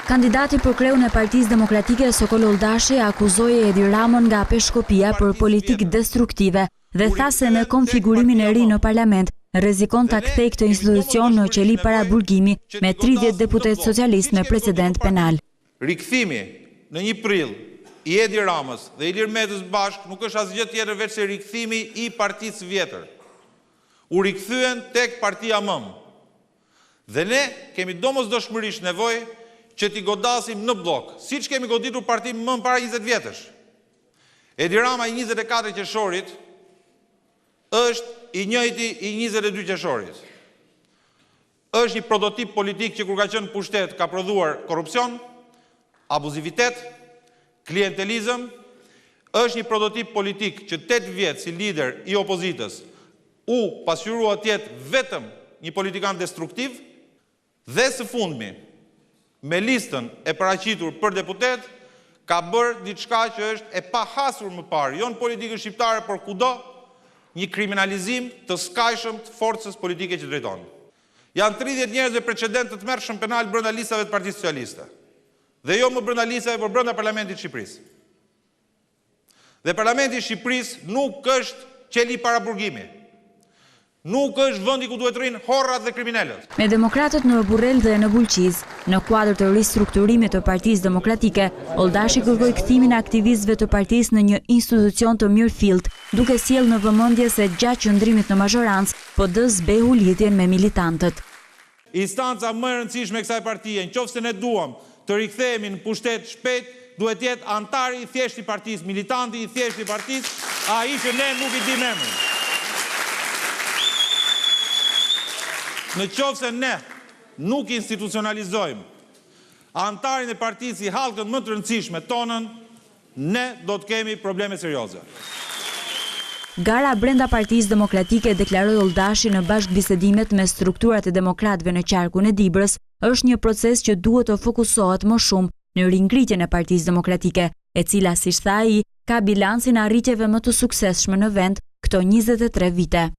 Kandidati për kreun e Partisë Demokratike Sokol Oldashi akuzoi Edi Ramon nga peshkopia për politikë destruktive dhe tha se në konfigurimin e ri në parlament rrezikon ta kthejë këtë institucion në qeli para burgimi me 30 deputet socialist me precedent penal. Rikthimi në 1 prill i Edi Ramës dhe Ilir Metës bashk nuk është asgjë tjetër veç se rikthimi i partisë vjetër. U rikthyen tek partia MM. Dhe ne kemi domosdoshmërisht nevojë që t'i godasim në blok, si që kemi goditur partim më para 20 vjetësh. Edi Rama i 24 qershorit është i njëjti i 22 qershorit. Është një prototip politik që kur ka qenë pushtet ka prodhuar korrupsion, abuzivitet, klientelizëm, është një prototip politik që 8 vjetë si lider i opozitës u pasqyrua të jetë vetëm një politikan destruktiv dhe së fundmi, me listën e paraqitur për deputet, ka bërë diçka që është e pahasur më parë, jo në politikën shqiptare, por kudo, një kriminalizim të skajshëm të forcës politike që drejton. Janë 30 njerëz me precedent të tmerrshëm penal brenda listave të Partisë Socialiste. Dhe jo më brenda listave, por brenda Parlamentit të Shqipërisë. Dhe Parlamenti i Shqipërisë nuk është qeli para burgimi. Nuk është vendi ku duhet rrinë horrat dhe kriminalët. Me demokratët në Burrel dhe në Bulqiz, në kuadër të ristrukturimit të Partisë Demokratike, Oldashi kërkoi kthimin e aktivistëve të partisë në një institucion të mirëfillt, duke sjellë në vëmendje se gjatë qëndrimit në mazhorancë, PD zbehu lidhjen me militantët. Instanca më e rëndësishme e kësaj partie, nëse ne duam të rikthehemi në pushtet shpejt, duhet jetë antari i thjeshtë i partisë, militanti i thjeshtë i partisë, ai që ne nuk i dimë emrin. Në qoftë se ne nuk institucionalizojmë antarin e partisë i hallkën më të rëndësishme tonën, ne do të kemi probleme serioze. Gara brenda Partisë Demokratike, deklaroi Oldashi në bashkëbisedimet me strukturat e demokratëve në qarkun e Dibrës, është një proces që duhet të fokusohet më shumë në ringritjen e Partisë Demokratike, e cila, siç tha ai, ka bilancin e arritjeve më të suksesshme në vend këto 23 vite.